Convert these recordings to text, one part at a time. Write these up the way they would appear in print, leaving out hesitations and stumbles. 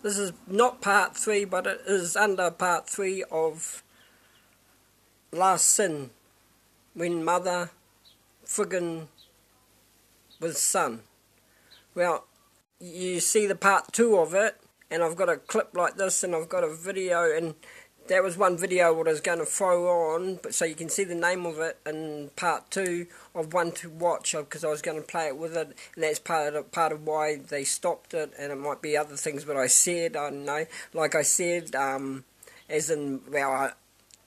This is not part 3, but it is under part 3 of Last Sin, when mother friggin' with son. Well, you see the part 2 of it, and I've got a clip like this, and I've got a video, and that was one video what I was going to throw on, but so you can see the name of it in part 2 of one to watch, because I was going to play it with it, and that's part of why they stopped it, and it might be other things what I said, I don't know. Like I said, as in, well,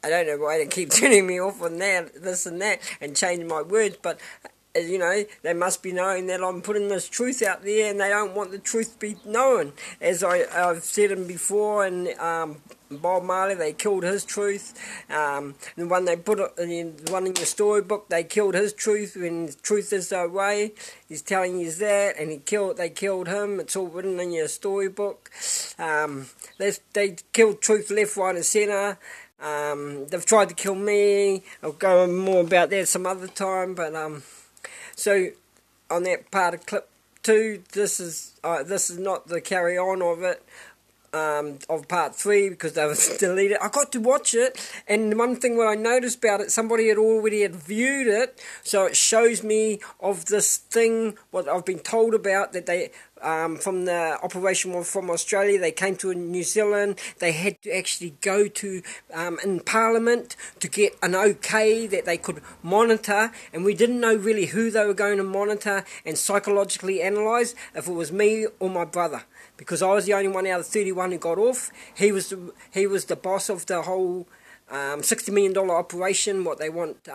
I don't know why they keep turning me off on that, this and that, and changing my words, but you know, they must be knowing that I'm putting this truth out there, and they don't want the truth to be known. As I've said them before, and Bob Marley, they killed his truth. The one they put the one in your storybook, they killed his truth. When truth is the way, he's telling you that, and they killed him. It's all written in your storybook. They killed truth left, right, and centre. They've tried to kill me. I'll go more about that some other time, but so on that part of clip 2, this is not the carry on of it, of part 3, because they was deleted. I got to watch it, and one thing what I noticed about it, somebody had viewed it, so it shows me of this thing what I've been told about, that they from the operation from Australia, they came to New Zealand. They had to actually go to in Parliament to get an okay that they could monitor, and we didn't know really who they were going to monitor and psychologically analyse, if it was me or my brother, because I was the only one out of 31 who got off. He was the boss of the whole $60 million operation, what they want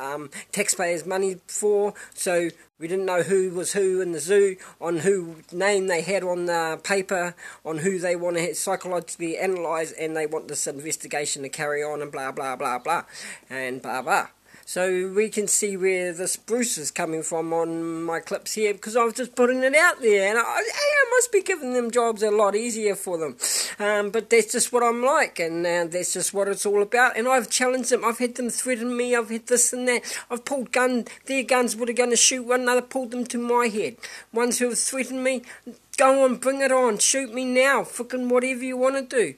taxpayers' money for. So we didn't know who was who in the zoo, on who name they had on the paper, on who they want to psychologically analyse, and they want this investigation to carry on, and blah, blah, blah, blah, and blah, blah. So we can see where this Bruce is coming from on my clips here, because I was just putting it out there, and I must be giving them jobs a lot easier for them. But that's just what I'm like, and that's just what it's all about. And I've challenged them. I've had them threaten me. I've had this and that. I've pulled their guns were going to shoot one another, pulled them to my head. Ones who have threatened me, go on, bring it on, shoot me now, fucking whatever you want to do.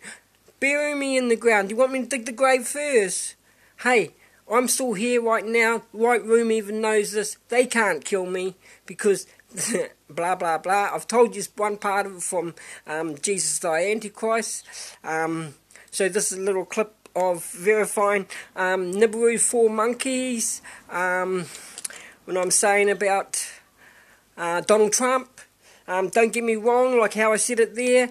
Bury me in the ground. You want me to dig the grave first? Hey, I'm still here right now. White Room even knows this. They can't kill me because blah, blah, blah. I've told you one part of it from Jesus the Antichrist. So this is a little clip of verifying Nibiru 4 monkeys. When I'm saying about Donald Trump. Don't get me wrong, like how I said it there.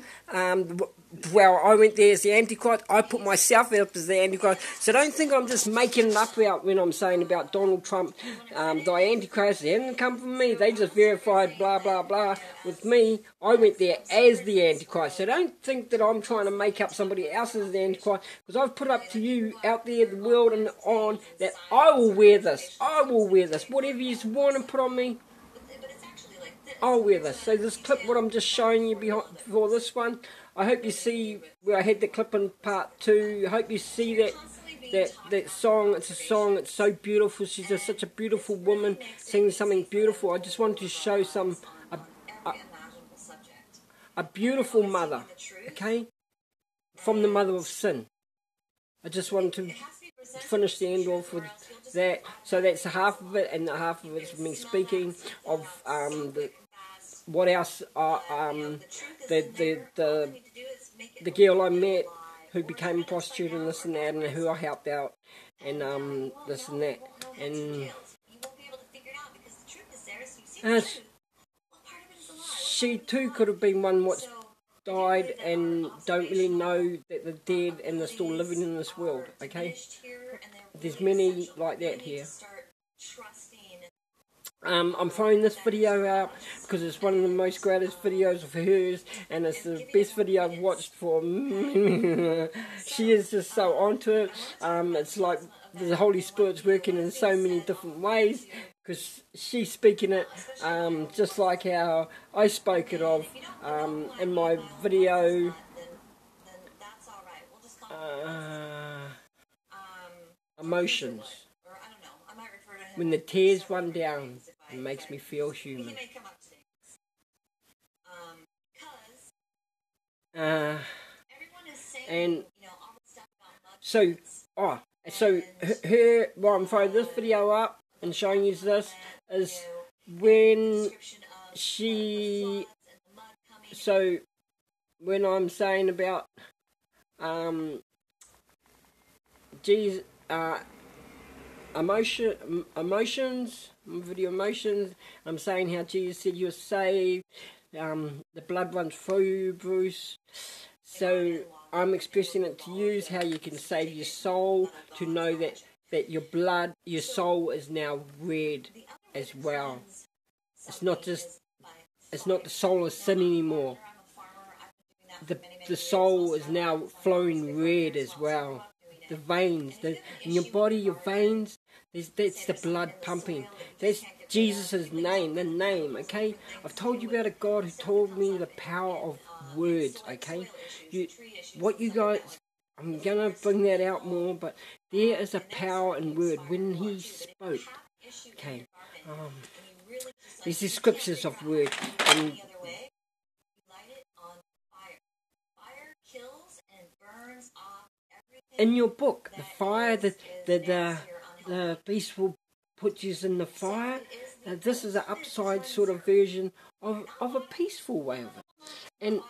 Well, I went there as the Antichrist. I put myself out as the Antichrist. So don't think I'm just making it up out when I'm saying about Donald Trump, the Antichrist. They didn't come from me. They just verified blah, blah, blah with me. I went there as the Antichrist. So don't think that I'm trying to make up somebody else as the Antichrist, because I've put up to you out there, the world and on, that I will wear this. I will wear this. Whatever you want to put on me, I'll wear this. So this clip, what I'm just showing you before this one, I hope you see where I had the clip in part 2. I hope you see that song. It's a song. It's so beautiful. She's just such a beautiful woman singing something beautiful. I just wanted to show a beautiful mother, okay, from the mother of sin. I just wanted to finish the end off with that. So that's half of it, and the half of it's me speaking of what else the girl I met who became a prostitute and this and that, and who I helped out, and this and that, and she too could have been one what died and don't really know that they're dead and they're still living in this world, okay? There's many like that here. I'm throwing this video out because it's one of the most greatest videos of hers, and it's the best video I've watched for she is just so onto it. It's like the Holy Spirit's working in so many different ways, because she's speaking it just like how I spoke it of in my video Emotions. When the tears run down, it makes me feel human. And so, her, well, I'm throwing this video up and showing you this, is when she, so when I'm saying about Jesus, emotions, video emotions, I'm saying how Jesus said you're saved, the blood runs through you, Bruce. So I'm expressing it to you, how you can save your soul, to know that your blood, your soul is now red as well. It's not the soul of sin anymore. The soul is now flowing red as well. The veins, in your body, your veins, that's the blood pumping. That's Jesus' name, the name, okay? I've told you about a God who told me the power of words, okay? What you guys, I'm going to bring that out more, but there is a power in word when he spoke, okay? There's the scriptures of word, and in your book, the fire, the beast will put you in the fire. This is an upside sort of version of a peaceful way of it. And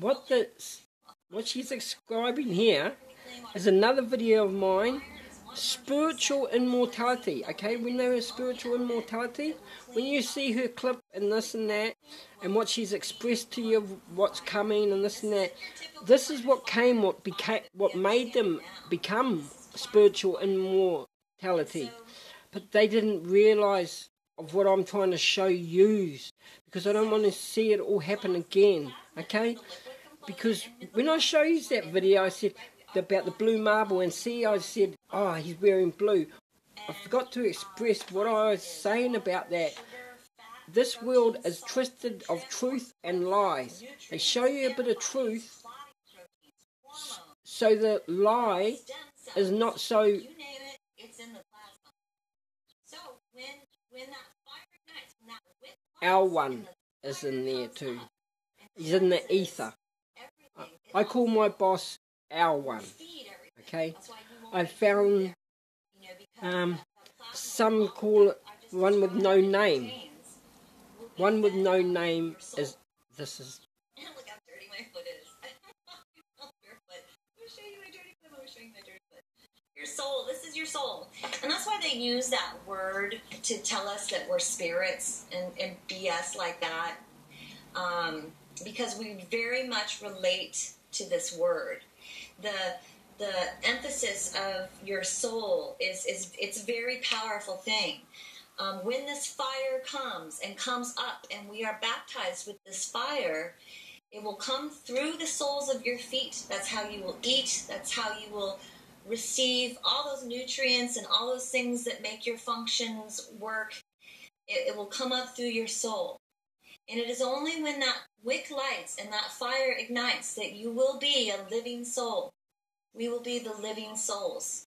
what she's describing here is another video of mine, spiritual immortality. Okay, we know spiritual immortality. When you see her clip and this and that, and what she's expressed to you, what's coming and this and that, this is what made them become spiritual immortality. But they didn't realise of what I'm trying to show you, because I don't want to see it all happen again. Okay, because when I show you that video, I said about the blue marble, and I said, oh, he's wearing blue. I forgot to express what I was saying about that. This world is twisted of truth and lies. They show you a bit of truth, so the lie is not so. L1 is in there too. He's in the ether. I call my boss L1. Okay, I found some call it one with no name. One with no name is this is. Look how dirty my foot is. I'm gonna show you my dirty foot. I'm showing my dirty foot. Your soul. This is your soul, and that's why they use that word to tell us that we're spirits and BS like that. Because we very much relate to this word. The emphasis of your soul is it's a very powerful thing. When this fire comes up, and we are baptized with this fire, it will come through the soles of your feet. That's how you will eat. That's how you will receive all those nutrients and all those things that make your functions work. It will come up through your soul. And it is only when that wick lights and that fire ignites that you will be a living soul. We will be the living souls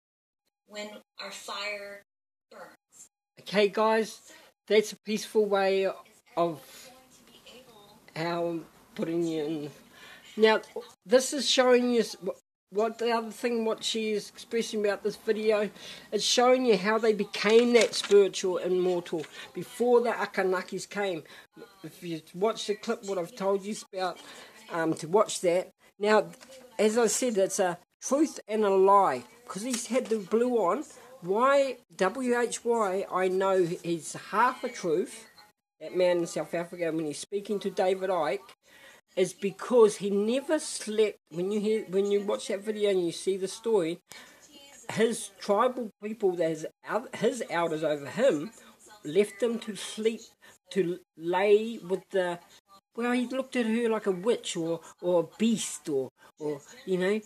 when our fire burns. Okay, guys, that's a peaceful way of how I'm putting you in. Now, this is showing you what the other thing, what she is expressing about this video, it's showing you how they became that spiritual immortal before the Akanakis came. If you watch the clip, what I've told you about, to watch that. Now, as I said, it's a truth and a lie, because he's had the blue on. Why, WHY, I know he's half a truth, that man in South Africa, when he's speaking to David Icke, is because he never slept. When you watch that video and you see the story, his tribal people, his elders over him, left him to sleep, to lay with the. Well, he looked at her like a witch or a beast or you know,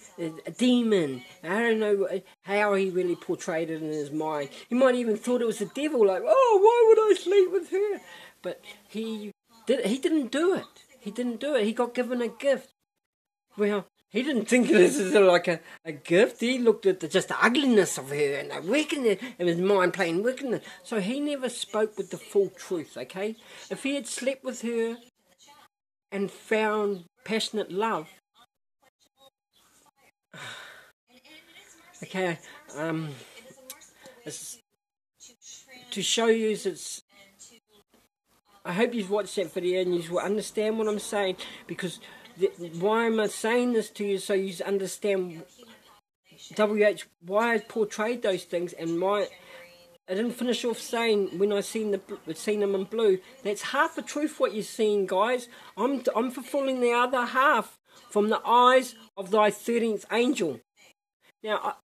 a demon. I don't know how he really portrayed it in his mind. He might even thought it was the devil, like, oh, why would I sleep with her? But he didn't do it. He didn't do it. He got given a gift. Well, he didn't think this is like a gift. He looked at just the ugliness of her and the wickedness, and his mind playing wickedness. So he never spoke with the full truth, okay? If he had slept with her and found passionate love, Okay, it's to show you it's. I hope you've watched that video and you will understand what I'm saying, because why am I saying this to you, so you understand why I portrayed those things, and why I didn't finish off saying when I seen them in blue. That's half the truth what you're seeing, guys. I'm fulfilling the other half from the eyes of thy 13th angel. Now,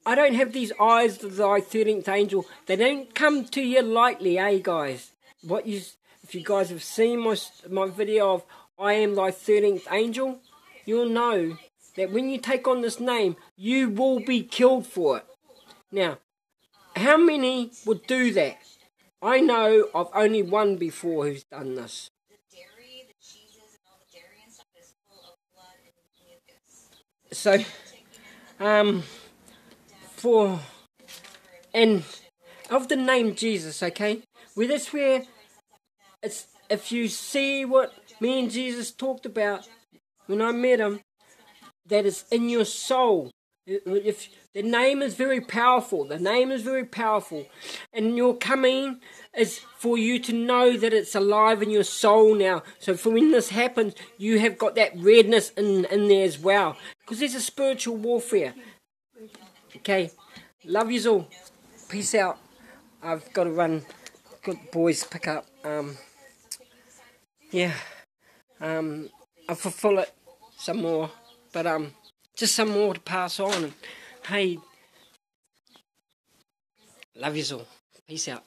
I don't have these eyes of thy 13th angel. They don't come to you lightly, guys? If you guys have seen my video of I am thy 13th angel, you'll know that when you take on this name, you will be killed for it. Now, how many would do that? I know of only one before who's done this. So, and of the name Jesus, okay? Well, that's where it's, if you see what me and Jesus talked about when I met him, that is in your soul. If the name is very powerful, and your coming is for you to know that it's alive in your soul now. So for when this happens, you have got that redness in there as well, because there's a spiritual warfare. Okay, love yous all. Peace out. I've got to run. Got boys pick up. I'll fulfill it some more, but just some more to pass on. And hey, love yous all. Peace out.